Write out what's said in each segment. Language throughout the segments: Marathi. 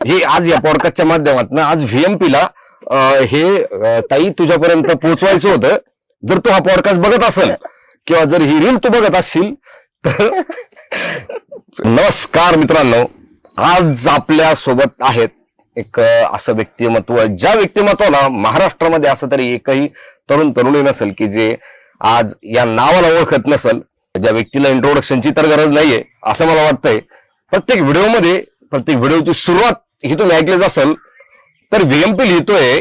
हे आज या पॉडकास्टच्या माध्यमातून आज व्हीएमपी ला ताई तुझ्यापर्यंत पोहोचवायचं होतं. जर तू हा पॉडकास्ट बघत असेल किंवा जर ही रील तू बघत असशील तर नमस्कार मित्रांनो, आज आपल्या सोबत आहेत एक असं व्यक्तिमत्व, ज्या व्यक्तिमत्वाला महाराष्ट्रामध्ये असं तरी एकही तरुण तरुणी नसेल की जे आज या नावाला ओळखत नसेल. ज्या व्यक्तीला इंट्रोडक्शनची तर गरज नाहीये असं मला वाटतंय. प्रत्येक व्हिडिओची सुरुवात ही तुम्ही ऐकलीच असेल. तर व्हीएमपी लिहितोय,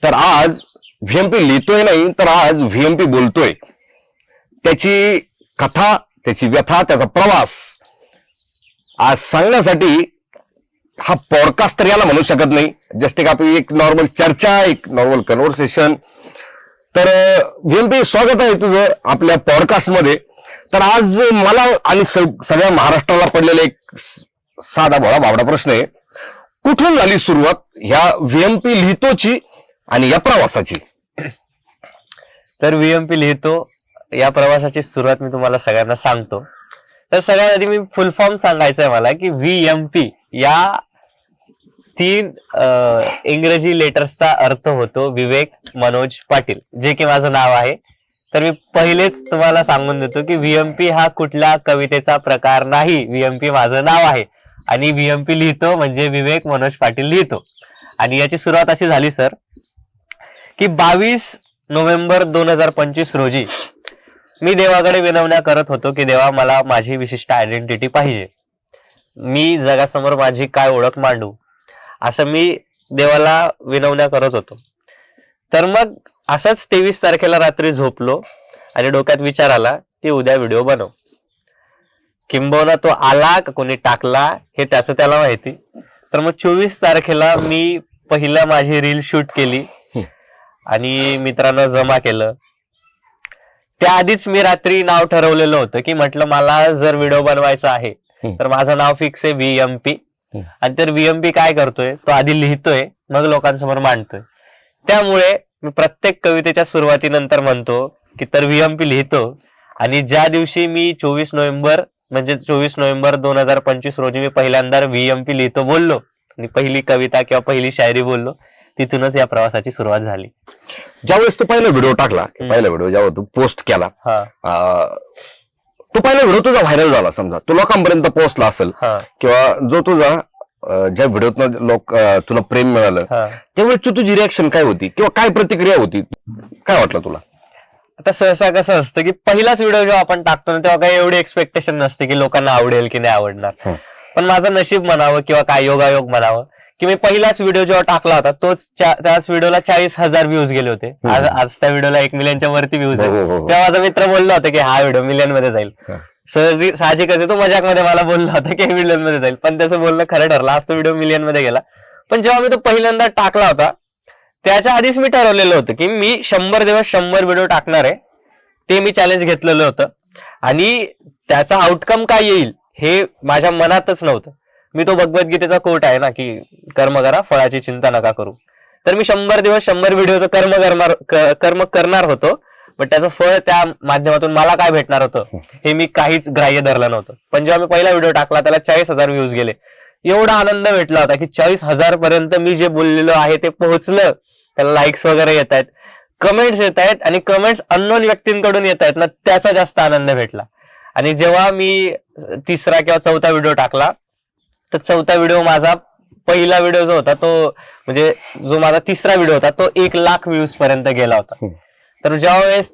तर आज व्हीएमपी लिहितोय नाही तर आज व्हीएमपी बोलतोय. त्याची कथा, त्याची व्यथा, त्याचा प्रवास आज सांगण्यासाठी हा पॉडकास्ट तर याला म्हणू शकत नाही, जस्ट एक नॉर्मल चर्चा, एक नॉर्मल कन्व्हर्सेशन. तर व्हीएमपी स्वागत आहे तुझं आपल्या पॉडकास्ट मध्ये. तर आज मला आणि सगळ्या महाराष्ट्राला पडलेला एक साधा भोळा बावडा प्रश्न आहे, कुठून झाली सुरुवात ह्या व्हीएमपी लिहितोची आणि या प्रवासाची? तर व्हीएमपी लिहितो या प्रवासाची सुरुवात मी तुम्हाला सगळ्यांना सांगतो. तर सगळ्यात आधी मी फुल फॉर्म सांगायचं आहे मला की व्हीएमपी या 3 इंग्रजी लेटर्सचा अर्थ होतो विवेक मनोज पाटील, जे की माझं नाव आहे. तर मी पहिलेच तुम्हाला सांगून देतो की व्हीएमपी हा कुठल्या कवितेचा प्रकार नाही. व्हीएमपी माझं नाव आहे आणि व्हीएमपी लिहितो म्हणजे विवेक मनोज पाटील लिहितो. आणि याची सुरुवात अशी झाली सर की 22 नोव्हेंबर 2025 रोजी मी देवाकडे विनवण्या करत होतो की देवा, मला माझी विशिष्ट आयडेंटिटी पाहिजे, मी जगासमोर माझी काय ओळख मांडू, असं मी देवाला विनवण्या करत होतो. तर मग असंच 23 तारखेला रात्री झोपलो आणि डोक्यात विचार आला की उद्या व्हिडिओ बनव. किंबहुना तो आला का कोणी टाकला हे त्याचं त्याला माहिती. तर मग 24 तारखेला मी पहिला माझी रील शूट केली आणि मित्रांना जमा केलं. त्याआधीच मी रात्री नाव ठरवलेलं होतं की म्हटलं मला जर व्हिडिओ बनवायचा आहे तर माझं नाव फिक्स आहे व्हीएमपी. आणि तर व्हीएमपी काय करतोय, तो आधी लिहितोय मग लोकांसमोर मांडतोय. त्यामुळे मी प्रत्येक कवितेच्या सुरुवातीनंतर म्हणतो की तर व्हीएमपी लिहितो. आणि ज्या दिवशी मी 24 नोव्हेंबर 2025 रोजी मी पहिल्यांदा व्हीएमपी लिहितो बोललो आणि पहिली कविता किंवा पहिली शायरी बोललो, तिथूनच या प्रवासाची सुरुवात झाली. ज्यावेळेस तू पहिला व्हिडिओ टाकला, पहिला व्हिडिओ जेव्हा तू पोस्ट केला, तो पहिला व्हिडिओ तुझा व्हायरल झाला, समजा तो लोकांपर्यंत पोहोचला असेल किंवा जो तुझा ज्या व्हिडिओत लोक तुला प्रेम मिळालं त्यावेळेस तुझी रिॲक्शन काय होती किंवा काय प्रतिक्रिया होती, काय वाटलं तुला? आता सहसा कसं असतं की पहिलाच व्हिडिओ जेव्हा आपण टाकतो ना तेव्हा काही एवढी एक्सपेक्टेशन नसते की लोकांना आवडेल की नाही आवडणार. पण माझं नशीब म्हणावं किंवा काय योगायोग म्हणावं की मी पहिलाच व्हिडिओ जेव्हा टाकला होता त्याच व्हिडिओला 40,000 व्ह्यूज गेले होते. आज त्या व्हिडिओला 1 मिलियनच्या वरती व्ह्यूज आहे. तेव्हा माझा मित्र बोलला होता की हा व्हिडिओ मिलियन मध्ये जाईल. साहजिकच आहे, तो मजाक मध्ये मला बोलला होता की मिलियन मध्ये जाईल, पण त्याचं बोलणं खरं ठरलं. आज तो व्हिडिओ मिलियन मध्ये गेला. पण जेव्हा मी तो पहिल्यांदा टाकला होता त्याच्या आधीच मी ठरवलेलं होतं की मी 100 दिवस 100 व्हिडिओ टाकणार आहे. ते मी चॅलेंज घेतलेलं होतं आणि त्याचा आउटकम काय येईल हे माझ्या मनातच नव्हतं. मी तो भगवद्गीतेचा कोट आहे ना की कर्म करा, फळाची चिंता नका करू. तर मी 100 दिवस 100 व्हिडिओचं कर्म करणार होतो, पण त्याचं फळ त्या माध्यमातून मला काय भेटणार होतं हे मी काहीच ग्राह्य धरलं नव्हतं. पण जेव्हा मी पहिला व्हिडिओ टाकला त्याला 40,000 व्ह्यूज गेले. एवढा आनंद भेटला होता की 40,000 पर्यंत मी जे बोललेलो आहे ते पोहोचलं. त्याला लाईक्स वगैरे येत आहेत, कमेंट्स येत आहेत आणि कमेंट्स अननोन व्यक्तींकडून येत आहेत ना, त्याचा जास्त आनंद भेटला. आणि जेव्हा मी 3रा किंवा 4था व्हिडिओ टाकला तर 4था व्हिडिओ माझा पहिला व्हिडिओ जो होता तो म्हणजे जो माझा 3रा व्हिडिओ होता तो 1 लाख व्ह्यूज पर्यंत गेला होता. तर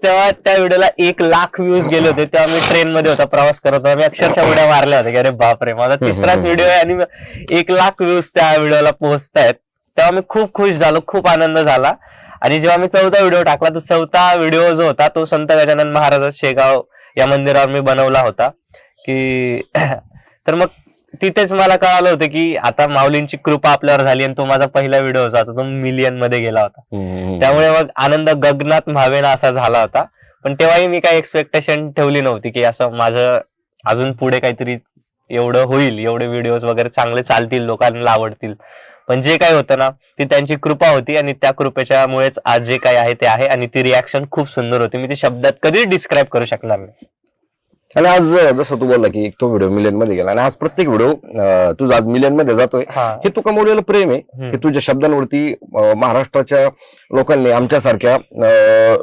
तेव्हा त्या व्हिडिओला 1 लाख व्ह्यूज गेले होते. तेव्हा मी ट्रेनमध्ये होता, प्रवास करत होता. मी अक्षरशः उड्या मारल्या होत्या की अरे बापरे, माझा 3राच व्हिडिओ आहे आणि 1 लाख व्ह्यूज त्या व्हिडिओला पोहोचतायत. तेव्हा मी खूप खुश झालो, खूप आनंद झाला. आणि जेव्हा मी 4था व्हिडिओ टाकला तर 4था व्हिडिओ जो होता तो संत गजानन महाराज शेगाव या मंदिरावर मी बनवला होता की तर मग तिथेच मला कळालं होतं की आता माऊलींची कृपा आपल्यावर झाली आणि तो माझा पहिला व्हिडिओ होता तो मिलियन मध्ये गेला होता. त्यामुळे मग आनंद गगनात भावेना असा झाला होता. पण तेव्हाही मी काही एक्सपेक्टेशन ठेवली नव्हती की असं माझं अजून पुढे काहीतरी एवढं होईल, एवढे व्हिडिओज वगैरे चांगले चालतील, लोकांना आवडतील. पण जे काही होतं ना ती त्यांची कृपा होती आणि त्या कृपेच्या मुळेच आज जे काही आहे ते आहे. आणि ती रिॲक्शन खूप सुंदर होती, मी ती शब्दात कधीच डिस्क्राईब करू शकणार नाही. आणि आज जसं तू बोलला की तो व्हिडिओ मिलियन मध्ये गेला आणि आज प्रत्येक व्हिडिओ तुझा आज मिलियन मध्ये जातोय, हे तू कमवलेलं प्रेम आहे. हे तुझ्या शब्दांवरती महाराष्ट्राच्या लोकांनी, आमच्यासारख्या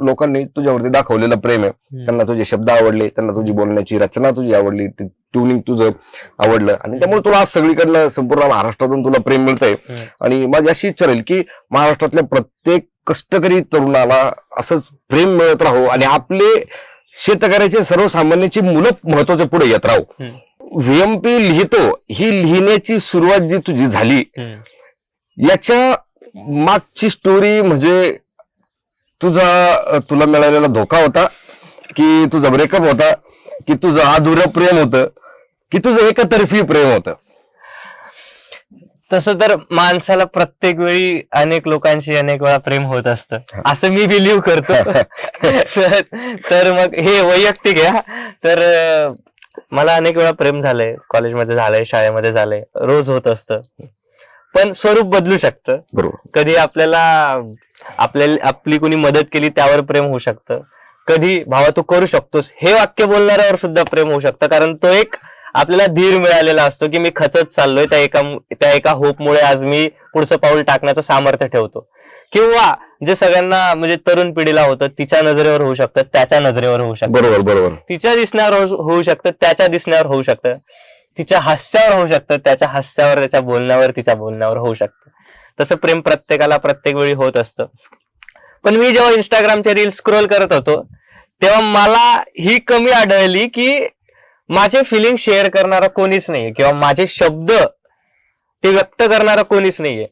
लोकांनी तुझ्यावरती दाखवलेलं प्रेम आहे. त्यांना तुझे शब्द आवडले, त्यांना तुझी बोलण्याची रचना तुझी आवडली, ट्युनिंग तुझं आवडलं आणि त्यामुळे तुला आज सगळीकडनं संपूर्ण महाराष्ट्रातून तुला प्रेम मिळतंय. आणि माझी अशी इच्छा राहील की महाराष्ट्रातल्या प्रत्येक कष्टकरी तरुणाला असंच प्रेम मिळत राहो आणि आपले शेतकऱ्याचे सर्वसामान्याची मुलं महत्वाच्या पुढे येत राहू. व्हीएमपी लिहितो ही लिहिण्याची सुरुवात जी तुझी झाली, याच्या मागची स्टोरी म्हणजे तुला मिळालेला धोका होता की तुझा ब्रेकअप होता की तुझं अधुरं प्रेम होतं की तुझं एकतर्फी प्रेम होतं? तसं तर माणसाला प्रत्येक वेळी अनेक लोकांशी अनेक वेळा प्रेम होत असतं असं मी बिलीव्ह करतो. तर मग हे वैयक्तिक आहे. तर मला अनेक वेळा प्रेम झालंय, कॉलेजमध्ये झालंय, शाळेमध्ये झालंय, रोज होत असतं. पण स्वरूप बदलू शकतं. बरोबर. कधी आपली कोणी मदत केली त्यावर प्रेम होऊ शकतं, कधी भावा तू करू शकतोस हे वाक्य बोलणाऱ्यावर सुद्धा प्रेम होऊ शकतं. कारण तो एक आपल्याला धीर मिळालेला असतो की मी खचत चाललोय, त्या एका होपमुळे आज मी पुढचं पाऊल टाकण्याचं सामर्थ्य ठेवतो. किंवा जे सगळ्यांना म्हणजे तरुण पिढीला होतं, तिच्या नजरेवर होऊ शकतं, त्याच्या नजरेवर होऊ शकतं. बरोबर बरोबर. तिच्या दिसण्यावर होऊ शकतं, त्याच्या दिसण्यावर होऊ शकतं, तिच्या हास्यावर होऊ शकतं, त्याच्या हास्यावर, त्याच्या बोलण्यावर, तिच्या बोलण्यावर होऊ शकतं. तसं प्रेम प्रत्येकाला प्रत्येक वेळी होत असतं. पण मी जेव्हा इंस्टाग्रामचे रील स्क्रोल करत होतो तेव्हा मला ही कमी आढळली की माझे फिलिंग शेअर करणारा कोणीच नाहीये किंवा माझे शब्द ते व्यक्त करणारा कोणीच नाहीये.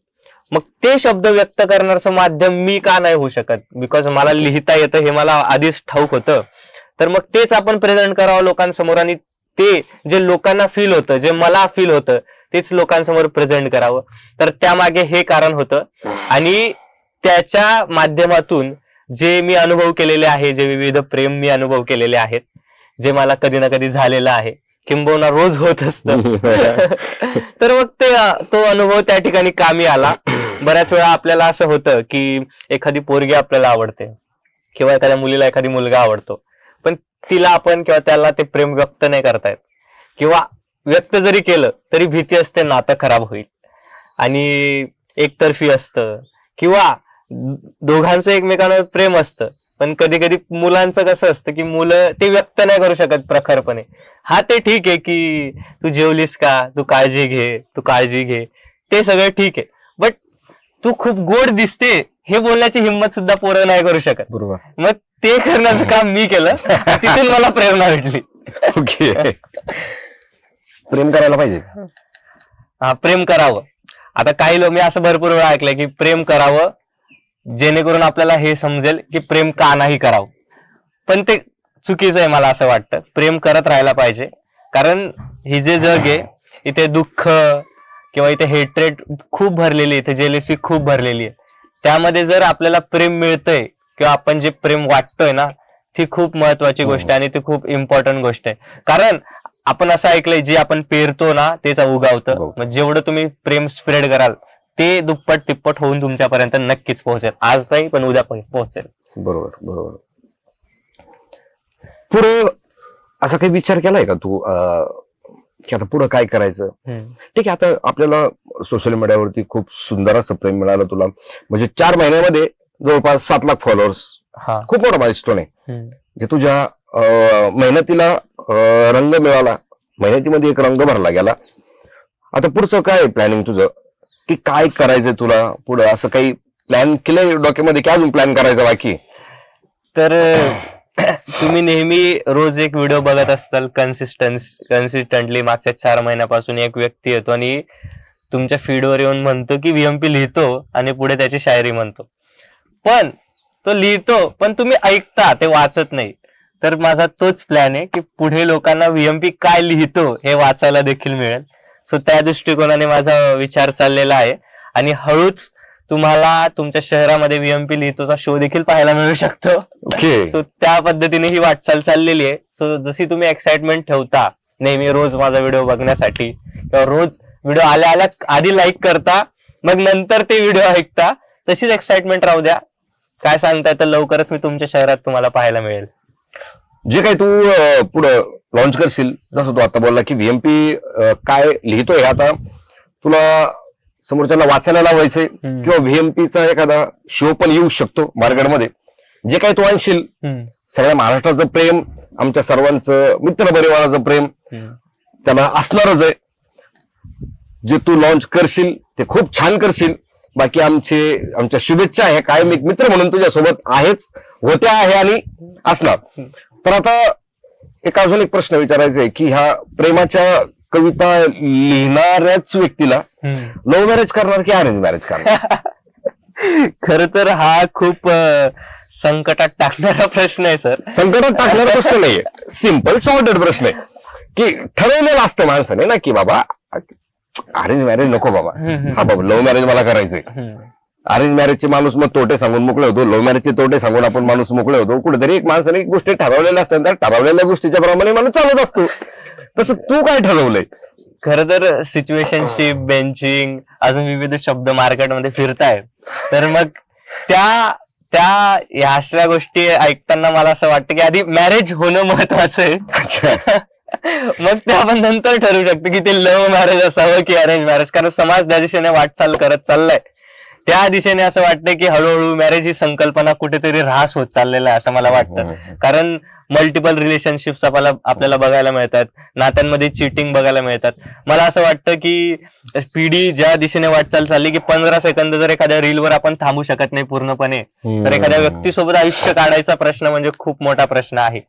मग ते शब्द व्यक्त करण्याचं माध्यम मी का नाही होऊ शकत? बिकॉज मला लिहिता येतं हे मला आधीच ठाऊक होतं. तर मग तेच आपण प्रेझेंट करावं लोकांसमोर आणि ते जे लोकांना फील होतं, जे मला फील होतं तेच लोकांसमोर प्रेझेंट करावं. तर त्यामागे हे कारण होतं आणि त्याच्या माध्यमातून जे मी अनुभव केलेले आहे, जे विविध प्रेम मी अनुभव केलेले आहेत, जे मला कधी ना कधी झालेलं आहे, किंबहुना रोज होत असतं. तर मग तो अनुभव त्या ठिकाणी कामी आला. बऱ्याच वेळा आपल्याला असं होतं की एखादी पोरगी आपल्याला आवडते किंवा एखाद्या मुलीला एखादी मुलगा आवडतो, पण तिला आपण किंवा त्याला ते प्रेम व्यक्त नाही करतायत किंवा व्यक्त जरी केलं तरी भीती असते नातं खराब होईल आणि एकतर्फी असतं किंवा दोघांचं एकमेकांवर प्रेम असतं. पण कधी कधी मुलांचं कसं असतं की मुलं ते व्यक्त नाही करू शकत प्रखरपणे. हा ते ठीक आहे की तू जेवलीस का, तू काळजी घे, तू काळजी घे, ते सगळं ठीक आहे. बट तू खूप गोड दिसते हे बोलण्याची हिंमत सुद्धा पोरं नाही करू शकत. बरोबर. मग ते करण्याचं काम मी केलं, तिथून मला प्रेरणा भेटली. ओके. प्रेम करायला पाहिजे. हा, प्रेम करावं. आता काही लोक, मी असं भरपूर वेळा ऐकलंय की प्रेम करावं जेणेकरून आपल्याला हे समजेल की प्रेम का नाही करावं. पण ते चुकीचं आहे मला असं वाटतं. प्रेम करत राहायला पाहिजे. कारण ही जे जग आहे इथे दुःख किंवा इथे हेट्रेड खूप भरलेली आहे, इथे जेलेसी खूप भरलेली आहे. त्यामध्ये जर आपल्याला प्रेम मिळतंय किंवा आपण जे प्रेम वाटतोय ना, ती खूप महत्वाची गोष्ट आहे आणि ती खूप इम्पॉर्टंट गोष्ट आहे. कारण आपण असं ऐकलंय जे आपण पेरतो ना तेच उगावतं. मग जेवढं तुम्ही प्रेम स्प्रेड कराल ते दुप्पट तिप्पट होऊन तुमच्यापर्यंत नक्कीच पोहोचेल. आज नाही पण उद्या पोहोचेल. बरोबर बरोबर. पुढं असा काही विचार केलाय का तू की आता पुढं काय करायचं? ठीक आहे, आता आपल्याला सोशल मीडियावरती खूप सुंदर असं प्रेम मिळालं तुला. म्हणजे 4 महिन्यामध्ये जवळपास 7 लाख फॉलोअर्स, खूप मोठा माइलस्टोन आहे. जे तुझ्या मेहनतीला रंग मिळाला, मेहनतीमध्ये एक रंग भरला गेला. आता पुढचं काय प्लॅनिंग तुझं की काय करायचंय तुला पुढं? असं काही प्लॅन केलंय डोक्यामध्ये की अजून प्लॅन करायचा बाकी? तर तुम्ही नेहमी रोज एक व्हिडिओ बघत असताल कन्सिस्टंटली. मागच्या 4 महिन्यापासून एक व्यक्ती येतो आणि तुमच्या फीडवर येऊन म्हणतो की व्हीएमपी लिहितो आणि पुढे त्याची शायरी म्हणतो. पण तो लिहितो पण तुम्ही ऐकता, ते वाचत नाही. तर माझा तोच प्लॅन आहे की पुढे लोकांना व्हीएमपी काय लिहितो हे वाचायला देखील मिळेल. सो त्या दृष्टिकोनाने माझा विचार चाललेला आहे आणि हळूच तुम्हाला तुमच्या शहरामध्ये व्हीएमपी लिहितोचा शो देखील पाहायला मिळू शकतो. सो त्या पद्धतीने ही वाटचाल चाललेली आहे. सो जशी तुम्ही एक्साइटमेंट ठेवता नेहमी रोज माझा व्हिडिओ बघण्यासाठी किंवा रोज व्हिडिओ आल्या आल्या आधी लाईक करता मग नंतर ते व्हिडिओ ऐकता, तशीच एक्साइटमेंट राहू द्या. काय सांगताय तर लवकरच मी तुमच्या शहरात तुम्हाला पाहायला मिळेल. जे काही तू पुढं लॉन्च करशील, जसं तू आता बोलला की व्हीएमपी काय लिहितोय आता तुला समोरच्याला वाचायला लावायचंय, किंवा व्हीएमपीचा एखादा शो पण येऊ शकतो मार्केटमध्ये, जे काही तू आणशील सगळ्या महाराष्ट्राचं प्रेम, आमच्या सर्वांचं मित्र परिवाराचं प्रेम त्याला असणारच आहे. जे तू लॉन्च करशील ते खूप छान करशील. बाकी आमच्या शुभेच्छा आहे, कायम एक मित्र म्हणून तुझ्या सोबत आहेच, होत्या आहे आणि असणार. तर आता अजून एक प्रश्न विचारायचा आहे की ह्या प्रेमाच्या कविता लिहिणाऱ्याच व्यक्तीला लव्ह मॅरेज करणार की अरेंज मॅरेज करणार? खर तर हा खूप संकटात टाकणारा प्रश्न आहे सर. संकटात टाकणारा प्रश्न नाहीये, सिम्पल सॉर्टेड प्रश्न आहे की ठरवलेलं असतं माणसाने ना की बाबा अरेंज मॅरेज नको बाबा, हा बाबा लव्ह मॅरेज मला करायचंय. अरेंज मॅरेजचे माणूस मग तोटे सांगून मोकळे होतो, लव्ह मॅरेजचे तोटे सांगून आपण माणूस मोकळे होतो. कुठेतरी एक माणसाने गोष्टी ठरवलेल्या असतात, त्या ठरवलेल्या गोष्टीच्या प्रमाणे माणूस चालत असतो. तसं तू काय ठरवलंय? खरं तर सिच्युएशनशिप, बेंचिंग, अजून विविध शब्द मार्केटमध्ये फिरतायत. तर मग त्या ह्या अशा गोष्टी ऐकताना मला असं वाटतं की आधी मॅरेज होणं महत्वाचं आहे. मग ते आपण नंतर ठरवू शकतो की ते लव्ह मॅरेज असावं की अरेंज मॅरेज. कारण समाज त्या दिशेने वाटचाल करत चाललाय, त्या दिशेने असं वाटतं की हळूहळू मॅरेज ही संकल्पना कुठेतरी ह्रास होत चाललेला आहे असं मला वाटतं. कारण मल्टिपल रिलेशनशिप्स आपल्याला बघायला मिळतात, नात्यांमध्ये चिटिंग बघायला मिळतात. मला असं वाटतं की पिढी ज्या दिशेने वाटचाल चालली की 15 सेकंद जर एखाद्या रीलवर आपण थांबू शकत नाही पूर्णपणे, तर एखाद्या व्यक्तीसोबत आयुष्य काढायचा प्रश्न म्हणजे खूप मोठा प्रश्न आहे.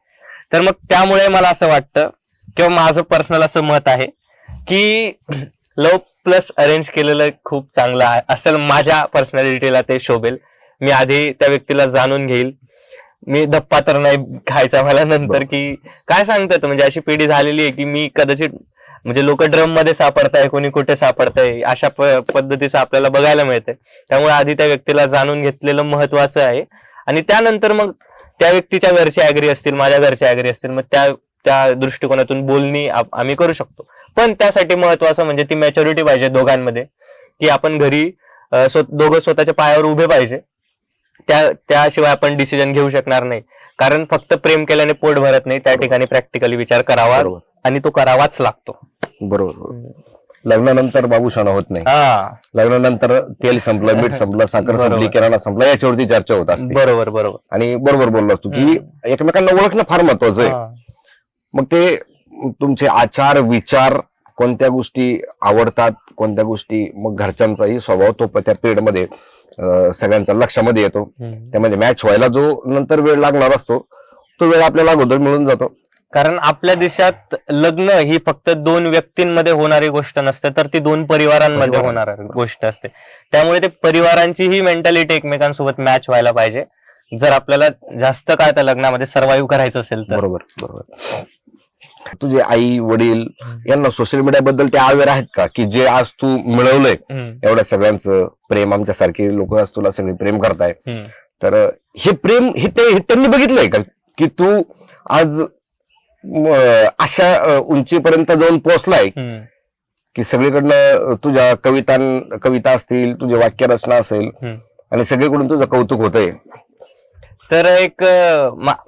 तर मग त्यामुळे मला असं वाटतं किंवा माझं पर्सनल असं मत आहे की लव्ह प्लस अरेंज केलेलं खूप चांगलं आहे, असेल माझ्या पर्सनॅलिटीला ते शोभेल. मी आधी त्या व्यक्तीला जाणून घेईल, मी धप्पा तर नाही खायचा मला नंतर की काय सांगतात. म्हणजे अशी पिढी झालेली आहे की मी कदाचित म्हणजे लोक ड्रम मध्ये सापडताय, कोणी कुठे सापडताय, अशा पद्धतीचं आपल्याला बघायला मिळतंय. त्यामुळे आधी त्या व्यक्तीला जाणून घेतलेलं महत्वाचं आहे आणि त्यानंतर मग त्या व्यक्तीच्या घरचे ऍग्री असतील, माझ्या घरचे ऍग्री असतील, मग त्या दृष्टिकोनातून बोलणी आम्ही करू शकतो. पण त्यासाठी महत्वाचं म्हणजे ती मॅच्युरिटी पाहिजे दोघांमध्ये, की आपण घरी दोघं स्वतःच्या पायावर उभे पाहिजे. त्याशिवाय आपण डिसिजन घेऊ शकणार नाही. कारण फक्त प्रेम केल्याने पोट भरत नाही, त्या ठिकाणी प्रॅक्टिकली विचार करावा आणि तो करावाच लागतो. बरोबर. लग्नानंतर बाबूशाना होत नाही. लग्नानंतर तेल संपलं, मीठ संपलं, साखर संपली, किराणा संपला, याच्यावरती चर्चा होत असते. बरोबर. आणि बरोबर बोललास तू की एकमेकांना ओळखणं फार महत्वाचं आहे. मग ते तुमचे आचार विचार, कोणत्या गोष्टी आवडतात, कोणत्या गोष्टी, मग घरच्यांचाही स्वभाव तो त्या पिरियड मध्ये सगळ्यांच्या लक्षामध्ये येतो. त्यामध्ये मॅच व्हायला जो नंतर वेळ लागणार असतो तो वेळ आपल्याला अगोदर मिळून जातो. कारण आपल्या देशात लग्न ही फक्त 2 व्यक्तींमध्ये होणारी गोष्ट नसते, तर ती 2 परिवारांमध्ये होणारी गोष्ट असते. त्यामुळे ते परिवारांची ही मेंटॅलिटी एकमेकांसोबत मॅच व्हायला पाहिजे, जर आपल्याला जास्त काळ त्या लग्नामध्ये सर्व्हाइव्ह करायचं असेल तर. बरोबर. तुझे आई वडील यांना सोशल मीडिया बद्दल ते अवेअर आहेत का, की जे आज तू मिळवलंय एवढ्या सगळ्यांचं प्रेम, आमच्यासारखे लोक आज तुला सगळे प्रेम करताय, तर हे प्रेम हे त्यांनी बघितलंय का की तू आज अशा उंचीपर्यंत जाऊन पोहोचलाय की सगळीकडनं तुझ्या कविता असतील, तुझे वाक्यरचना असेल आणि सगळीकडून तुझं कौतुक होतंय? तर एक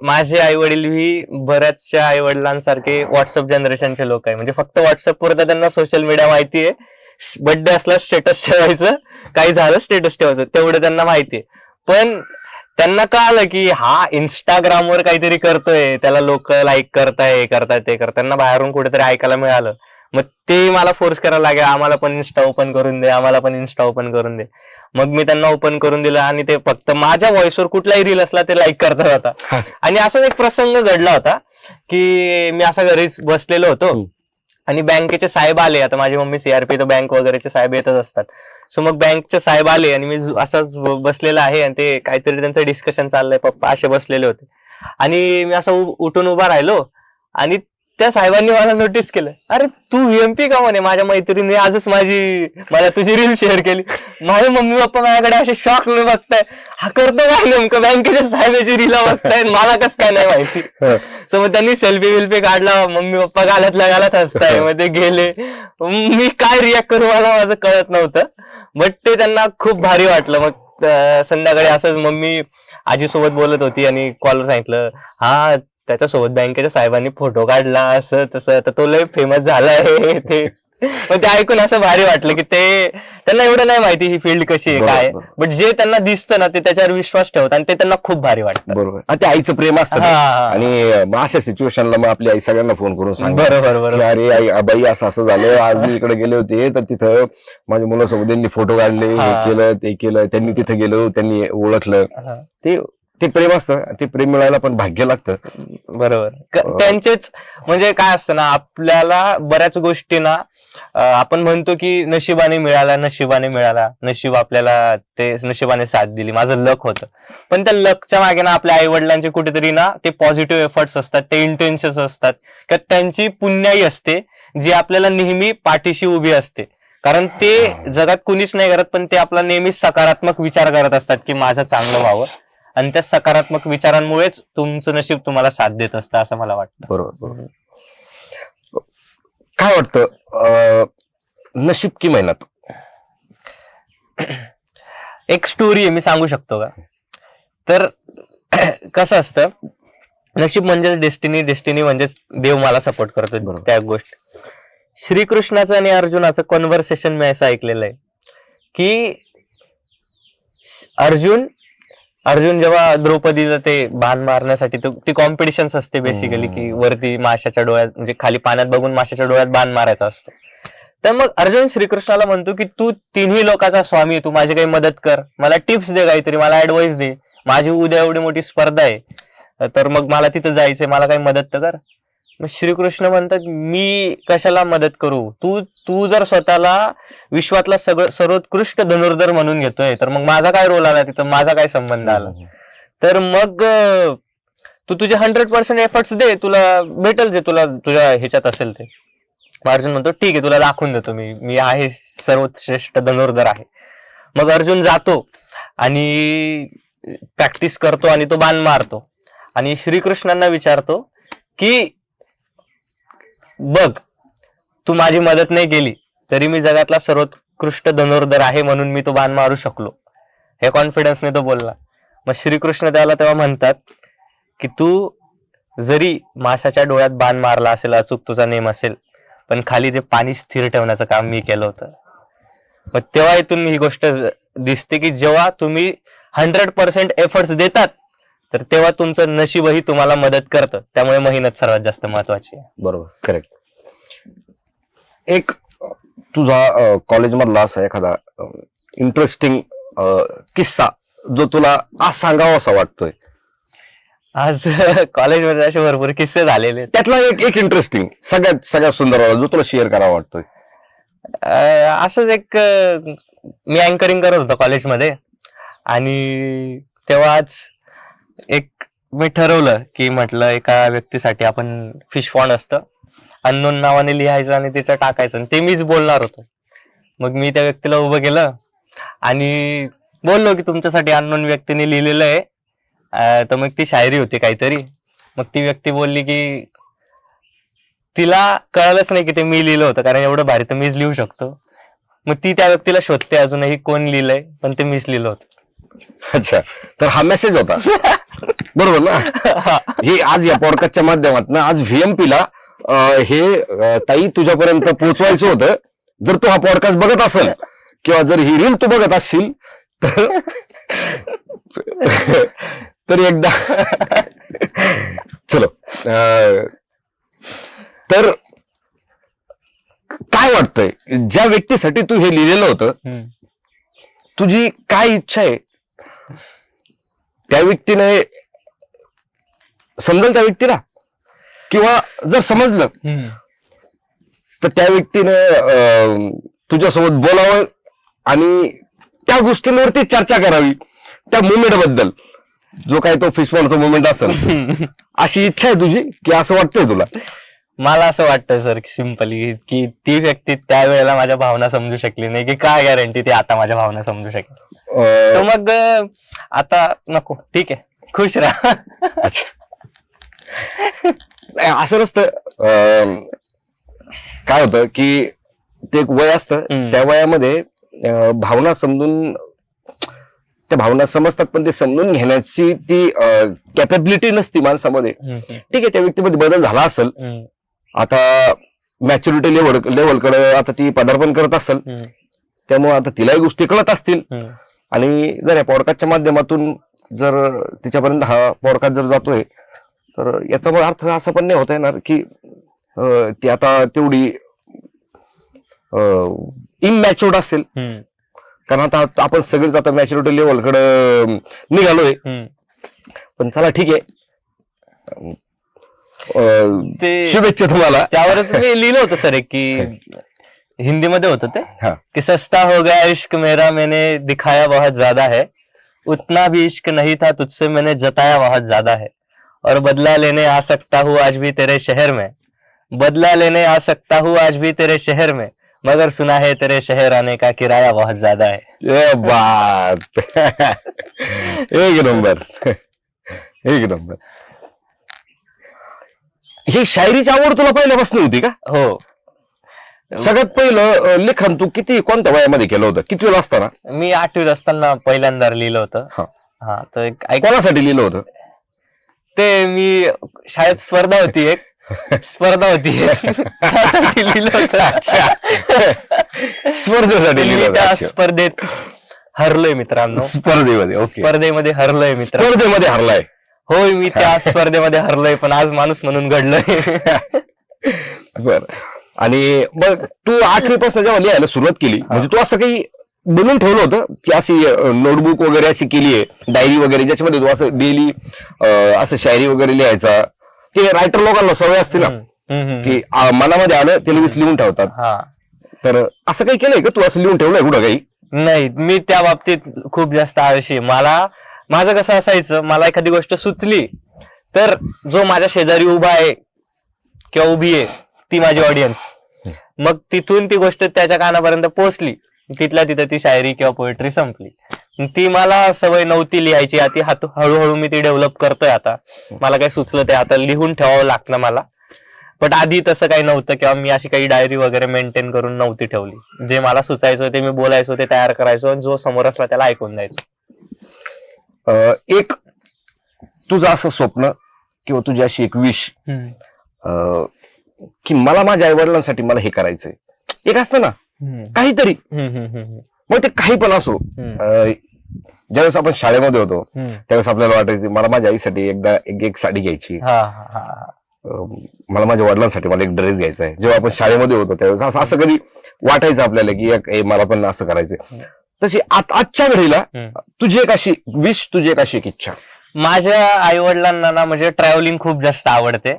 माझे आई वडील ही बऱ्याचशा आई वडिलांसारखे व्हॉट्सअप जनरेशनचे लोक आहे. म्हणजे फक्त व्हॉट्सअप पुरतं त्यांना सोशल मीडिया माहिती आहे. बर्थडे असला स्टेटस ठेवायचं, काही झालं स्टेटस ठेवायचं, तेवढं त्यांना माहिती आहे. पण त्यांना कळालं की हा इंस्टाग्रामवर काहीतरी करतोय, त्याला लोक लाईक करताय ते करताय, त्यांना बाहेरून कुठेतरी ऐकायला मिळालं. मग ते मला फोर्स करायला लागेल, आम्हाला पण इन्स्टा ओपन करून दे. मग मी त्यांना ओपन करून दिलं आणि ते फक्त माझ्या व्हॉइसवर कुठलाही रील असला ते लाईक करता होता. आणि असाच एक प्रसंग घडला होता की मी असा घरीच बसलेलो होतो आणि बँकेचे साहेब आले. आता माझी मम्मी सीआरपी, तर बँक वगैरेचे साहेब येतच असतात. सो मग बँकचे साहेब आले आणि मी असाच बसलेला आहे आणि ते काहीतरी त्यांचं डिस्कशन चाललंय, पप्पा असे बसलेले होते आणि मी असं उठून उभा राहिलो आणि त्या साहेबांनी मला नोटीस केलं, अरे तू व्हीएमपी का म्हणे, माझ्या मैत्रिणी आजच मला तुझी रील शेअर केली. माझे मम्मी पप्पा माझ्याकडे असे शॉक न बघताय, हा करतो काय नेमकं, बँकेच्या साहेबाची रील बघताय, मला कसं काय नाही माहिती. सो मग त्यांनी सेल्फी काढला, मम्मी पप्पा गालात हसताय, मग ते गेले. मी काय रिॲक्ट करू मला माझं कळत नव्हतं, बट ते त्यांना खूप भारी वाटलं. मग संध्याकाळी असंच मम्मी आजीसोबत बोलत होती आणि कॉलवर सांगितलं, हा त्याच्यासोबत बँकेच्या साहेबांनी फोटो काढला असं तसं, तर तो लय फेमस झालाय ते. पण ते ऐकून असं भारी वाटलं की ते त्यांना एवढं नाही माहिती ही फील्ड कशी आहे काय, बरोबर. बट जे त्यांना दिसतं ना ते त्याच्यावर विश्वास ठेवतात आणि ते त्यांना खूप भारी वाटतं. बरोबर. आणि ते आईचं प्रेम असतं हा, ते. हा. आणि मग अशा सिच्युएशनला मग आपली आई सगळ्यांना फोन करून सांगते बरोबर की बरोबर. अरे आई बाई असं असं झालं, आज मी इकडे गेले होते तर तिथं माझ्या मुलासोबत त्यांनी फोटो काढले, हे हा. केलं ते केलं, त्यांनी तिथं गेलो, त्यांनी ओळखलं. हा. ते प्रेम असतं, ते प्रेम मिळायला पण भाग्य लागतं. बरोबर. त्यांचेच म्हणजे काय असतं ना, आपल्याला बऱ्याच गोष्टी ना आपण म्हणतो की नशिबाने मिळाला, नशिबाने मिळाला, नशीब आपल्याला ते नशिबाने साथ दिली, माझं लक होतं. पण त्या लकच्या मागे ना आपल्या आई वडिलांचे कुठेतरी ना ते पॉझिटिव्ह एफर्ट्स असतात, ते इंटेन्शन्स असतात, का त्यांची पुण्याई असते जी आपल्याला नेहमी पाठीशी उभी असते. कारण ते जगात कुणीच नाही करत, पण ते आपला नेहमी सकारात्मक विचार करत असतात की माझं चांगलं व्हावं, आणि त्या सकारात्मक विचारांमुळेच तुमचं नशीब तुम्हाला साथ देत असतं असं मला वाटतं. बरोबर. काय वाटतं नशीब की मेहनत? एक स्टोरी आहे, मी सांगू शकतो का? तर कसं असतं, नशीब म्हणजे डेस्टिनी, डेस्टिनी म्हणजेच देव मला सपोर्ट करतो बरोबर. त्या गोष्टी. श्रीकृष्णाचं आणि अर्जुनाचं कॉन्व्हर्सेशन मी असं ऐकलेलं आहे की अर्जुन जेव्हा द्रौपदीला ते बाण मारण्यासाठी ती कॉम्पिटिशन्स असते बेसिकली, की वरती माशाच्या डोळ्यात म्हणजे खाली पाण्यात बघून माशाच्या डोळ्यात बाण मारायचा असतो. तर मग अर्जुन श्रीकृष्णाला म्हणतो की तू तिन्ही लोकांचा स्वामी, तू माझी काही मदत कर, मला टिप्स दे, काहीतरी मला ऍडवाइस दे, माझी उद्या एवढी मोठी स्पर्धा आहे, तर मग मला तिथं जायचंय, मला काही मदत तर कर. मग श्रीकृष्ण म्हणतात मी कशाला मदत करू, तू जर स्वतःला विश्वातला सर्वोत्कृष्ट धनुर्धर म्हणून घेतोय तर मग माझा काय रोल आला तिथं, माझा काय संबंध आला? तर मग तू तुझे 100% एफर्ट्स दे, तुला भेटेल जे तुला तुझ्या ह्याच्यात असेल ते. अर्जुन म्हणतो ठीक आहे, तुला दाखवून देतो, मी आहे सर्वश्रेष्ठ धनुर्धर आहे. मग अर्जुन जातो आणि प्रॅक्टिस करतो आणि तो बाण मारतो आणि श्रीकृष्णांना विचारतो की बघ, तू माझी मदत नाही केली तरी मी जगातला सर्वोत्कृष्ट धनुर्धर आहे म्हणून मी तो बाण मारू शकलो, हे कॉन्फिडन्सने तो बोलला. मग श्रीकृष्ण त्याला तेव्हा म्हणतात की तू जरी माशाच्या डोळ्यात बाण मारला असेल, अचूक तुझा नेम असेल, पण खाली जे पाणी स्थिर ठेवण्याचं काम मी केलं होतं. मग तेव्हा इथून ही गोष्ट दिसते की जेव्हा तुम्ही 100% एफर्ट्स देतात तर तेव्हा तुमचं नशीबही तुम्हाला मदत करतं. त्यामुळे मेहनत सर्वात जास्त महत्वाची आहे. बरोबर, करेक्ट. एक तुझा कॉलेजमधला असा एखादा इंटरेस्टिंग किस्सा जो तुला आज सांगावा असा वाटतोय? आज कॉलेजमध्ये असे भरपूर किस्से झालेले आहेत. त्यातला एक इंटरेस्टिंग सगळ्यात सुंदर जो तुला शेअर करावा वाटतोय? असंच एक मी अँकरिंग करत होतो कॉलेजमध्ये आणि तेव्हाच एक मी ठरवलं की म्हटलं एका व्यक्तीसाठी आपण फिश पॉन्ड असतं अननोन नावाने लिहायचं आणि तिथं टाकायचं, आणि ते मीच बोलणार होतो. मग मी त्या व्यक्तीला उभं केलं आणि बोललो की तुमच्यासाठी अननोन व्यक्तीने लिहिलेलं आहे. तर मग ती शायरी होती काहीतरी. मग ती व्यक्ती बोलली की तिला कळलंच नाही की ते मी लिहिलं होतं, कारण एवढं भारी तर मीच लिहू शकतो. मग ती त्या व्यक्तीला शोधते अजूनही कोण लिहिलंय, पण ते मीच लिहिलं होतं. अच्छा, तर हा मेसेज होता. बरोबर ना? हे आज या पॉडकास्टच्या माध्यमातून आज VMP ला हे ताई तुझ्यापर्यंत पोहोचवायचं होतं. जर तू हा पॉडकास्ट बघत असेल किंवा जर ही रील तू बघत असशील तर एकदा चलो तर काय वाटतंय ज्या व्यक्तीसाठी तू हे लिहिलेलं होतं, तुझी काय इच्छा आहे त्या व्यक्तीने समजेल त्या व्यक्तीला, किंवा जर समजलं तर त्या व्यक्तीने तुझ्यासोबत बोलावं आणि त्या गोष्टींवरती चर्चा करावी, त्या मुवमेंट बद्दल, जो काय तो फिशबॉलचा मुवमेंट असेल, अशी इच्छा आहे तुझी की असं वाटतंय तुला? मला असं वाटतं सर सिम्पली की ती व्यक्ती त्यावेळेला माझ्या भावना समजू शकली नाही, की काय गॅरंटी ती आता माझ्या भावना समजू शकेल. तर मग आता नको, ठीक आहे, खुश राहा. अच्छा, असं नसतं. काय होतं की ते एक वय असतं, त्या वयामध्ये भावना समजून त्या भावना समजतात पण ते समजून घेण्याची ती कॅपेबिलिटी नसती माणसामध्ये. ठीक आहे, त्या व्यक्तीमध्ये बदल झाला असेल, आता मॅच्युरिटी लेवलकडे आता ती पदार्पण करत असेल, त्यामुळे आता तिलाही गोष्टी कळत असतील. आणि जर या पॉडकास्टच्या माध्यमातून जर तिच्यापर्यंत हा पॉडकास्ट जर जातोय तर याचा मग अर्थ असा पण नाही होता येणार की ती आता तेवढी इमॅच्युअर्ड असेल. कारण आता आपण सगळेच आता मॅच्युरिटी लेवलकडे निघालोय. पण चला ठीक आहे, शुभेच्छा तुम्हाला. त्यावरच मी लिहिलं होतं सर एक की हिंदीमध्ये होतं ते कि सस्ता हो गया इश्क मेरा मैंने दिखाया बहुत ज्यादा है, उतना भी इश्क नहीं था तुझसे मैंने जताया बहुत ज्यादा है, और बदला लेने आ सकता हूँ आज भी तेरे शहर में, बदला लेने आ सकता हूँ आज भी तेरे शहर में, मगर सुना है तेरे शहर आने का किराया बहुत ज्यादा है. ये बात एक नंबर, एक नंबर. ही शायरीची आवड तुला पहिल्यापासून होती का? हो. सगळ्यात पहिलं लेखन तू कोणत्या वयामध्ये केलं होतं? किती वेळ असताना? मी 8वीत असताना पहिल्यांदा लिहिलं होतं. हा, तर कोणासाठी लिहिलं होतं ते? मी शाळेत स्पर्धा होती एक त्यासाठी लिहिलं होतं. स्पर्धेसाठी लिहिलं त्या होतं. स्पर्धेत हरलोय मित्रांनो. स्पर्धेमध्ये स्पर्धेमध्ये हरलोय मित्र. स्पर्धेमध्ये हरलाय. होय, मी त्या स्पर्धेमध्ये हरलोय, पण आज माणूस म्हणून घडलोय. बर. आणि मग तू 8वी पासून जेव्हा लिहायला सुरुवात केली, म्हणजे तू असं काही बनवून ठेवलं होतं की अशी नोटबुक वगैरे अशी केली आहे, डायरी वगैरे, ज्याच्यामध्ये तू असं डेली असं शायरी वगैरे लिहायचा? ते रायटर लोकांना सवय असते ना की मनामध्ये आलं ते लगेच लिहून ठेवतात. तर असं काही केलंय का तू? असं लिहून ठेवलंय कुठं काही? नाही, मी त्या बाबतीत खूप जास्त आळशी. माझं कसं असायचं, मला एखादी गोष्ट सुचली तर जो माझ्या शेजारी उभा आहे किंवा उभी आहे ती माझी ऑडियन्स, मग तिथून ती गोष्ट त्याच्या कानापर्यंत पोहोचली, तिथल्या तिथं ती शायरी किंवा पोएट्री संपली. ती मला सवय नव्हती लिहायची, ती हळूहळू मी ती डेव्हलप करतोय. आता मला काय सुचलं ते आता लिहून ठेवावं लागतं मला. पण आधी तसं काही नव्हतं किंवा मी अशी काही डायरी वगैरे मेंटेन करून नव्हती ठेवली. जे मला सुचायचं ते मी बोलायचो, ते तयार करायचो, जो समोर असला त्याला ऐकून जायचं. एक तुझं असं स्वप्न किंवा तुझी अशी एक विश की मला माझ्या आई वडिलांसाठी मला हे करायचंय, एक असतं ना काहीतरी, मग ते काही पण असो. ज्यावेळेस आपण शाळेमध्ये होतो त्यावेळेस आपल्याला वाटायचं मला माझ्या आईसाठी एकदा एक साडी घ्यायची, मला माझ्या वडिलांसाठी मला एक ड्रेस घ्यायचा आहे. जेव्हा आपण शाळेमध्ये होतो त्यावेळेस असं कधी वाटायचं आपल्याला की मला पण असं करायचंय. तशी आजच्या घडीला तुझी एक अशी विश, तुझी एक अशी एक इच्छा? माझ्या आई वडिलांना ना म्हणजे ट्रॅव्हलिंग खूप जास्त आवडते.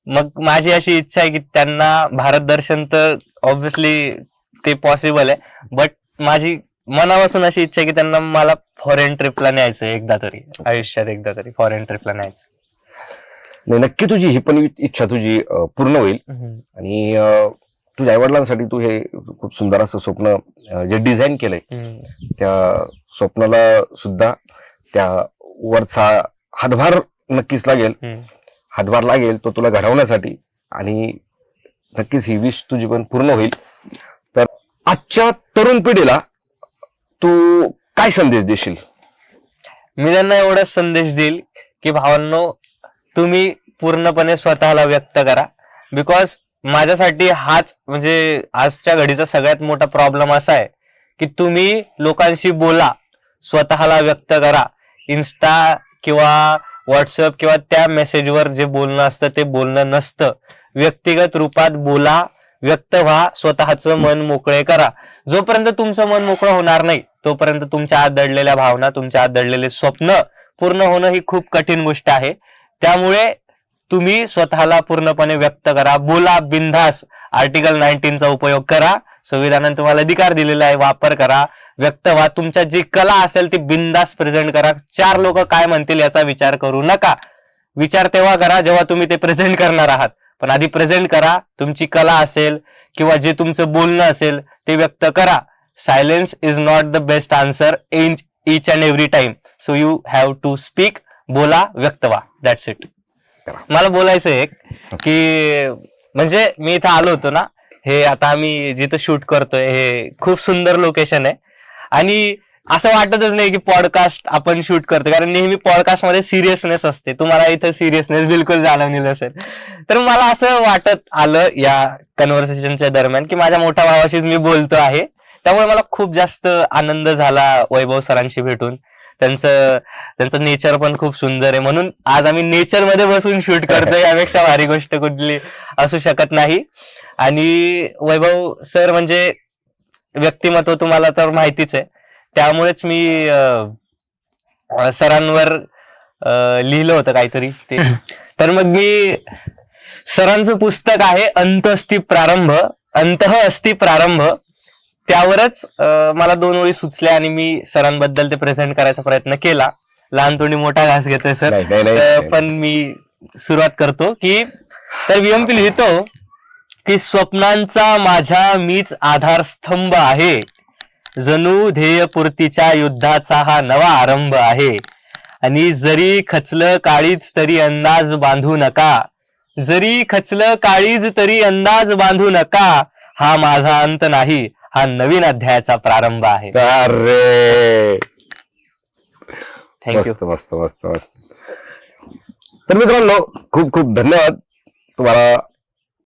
मग माझी अशी इच्छा आहे की त्यांना भारत दर्शन तर ऑब्व्हियसली ते पॉसिबल आहे, बट माझी मनापासून अशी इच्छा आहे की त्यांना मला फॉरेन ट्रिपला न्यायचं, एकदा तरी आयुष्यात एकदा तरी फॉरेन ट्रिपला न्यायचं. नाही, नक्की तुझी ही पण इच्छा तुझी पूर्ण होईल. आणि तुझ्या आईवडिलांसाठी तू हे खूप सुंदर असं स्वप्न जे डिझाईन केलंय, त्या स्वप्नाला सुद्धा त्या वरचा हातभार नक्कीच लागेल. हातभार लागेल तो तुला घडवण्यासाठी, आणि नक्कीच ही विश तुझी पण पूर्ण होईल. तर आजच्या तरुण पिढीला तू काय संदेश देशील? मी त्यांना एवढाच संदेश देईल की भावांनो, तुम्ही पूर्णपणे स्वतःला व्यक्त करा. बिकॉज माझ्यासाठी हाच म्हणजे आजच्या घडीचा सगळ्यात मोठा प्रॉब्लेम असा आहे की तुम्ही लोकांशी बोला, स्वतःला व्यक्त करा. इन्स्टा किंवा व्हॉट्सअप किंवा त्या मेसेजवर जे बोलणं असतं ते बोलणं नसतं. व्यक्तिगत रूपात बोला, व्यक्त व्हा, स्वतःचं मन मोकळे करा. जोपर्यंत तुमचं मन मोकळं होणार नाही तोपर्यंत तुमच्या आत दडलेल्या भावना, तुमच्या आत दडलेले स्वप्न पूर्ण होणं ही खूप कठीण गोष्ट आहे. त्यामुळे तुम्ही स्वतःला पूर्णपणे व्यक्त करा, बोला बिनधास्त. आर्टिकल 19चा उपयोग करा. संविधानाने तुम्हाला अधिकार दिलेला आहे, वापर करा, व्यक्त व्हा. तुमच्या जी कला असेल ती बिनधास्त प्रेझेंट करा. 4 लोक काय म्हणतील याचा विचार करू नका. विचार तेव्हा करा जेव्हा तुम्ही ते प्रेझेंट करणार आहात, पण आधी प्रेझेंट करा. तुमची कला असेल किंवा जे तुमचं बोलणं असेल ते व्यक्त करा. Silence is not the best answer in each and every time. So you have to speak. बोला, व्यक्त व्हा. That's it. मला बोलायचं एक की म्हणजे मी इथं आलो होतो ना, हे आता आम्ही जिथं शूट करतोय हे खूप सुंदर लोकेशन आहे, आणि असं वाटतच नाही की पॉडकास्ट आपण शूट करतो, कारण नेहमी पॉडकास्ट मध्ये सिरियसनेस असते, तुम्हाला इथं सिरियसनेस बिलकुल जाणवली नसेल. तर मला असं वाटत आलं या कन्व्हर्सेशनच्या दरम्यान की माझ्या मोठ्या भावाशीच मी बोलतो आहे. त्यामुळे मला खूप जास्त आनंद झाला वैभव सरांशी भेटून. त्यांचं नेचर पण खूप सुंदर आहे, म्हणून आज आम्ही नेचर मध्ये बसून शूट करतोय, यापेक्षा भारी गोष्ट कुठली असू शकत नाही. आणि वैभव सर म्हणजे व्यक्तिमत्व तुम्हाला तर माहितीच आहे, त्यामुळेच मी सरांवर लिहिलं होतं काहीतरी ते. तर मग मी सरांचं पुस्तक आहे अंतः अस्ति प्रारंभ, त्यावरच मला 2 ओळी सुचल्या आणि मी सरांबद्दल ते प्रेझेंट करायचा प्रयत्न केला. लहान तोंडी मोठा घास घेतोय सर. नाही. पण मी सुरुवात करतो की, तर विएमपी लिहितो की स्वप्नांचा माझ्या मीच आधारस्तंभ आहे, जणू ध्येयपूर्तीच्या युद्धाचा हा नवा आरंभ आहे. आणि जरी खचलं काळीज तरी अंदाज बांधू नका, जरी खचलं काळीज तरी अंदाज बांधू नका, हा माझा अंत नाही, हा नवीन अध्यायाचा प्रारंभ आहे. अरे थँक्यू. मस्त. तर मित्रांनो, खूप खूप धन्यवाद तुम्हाला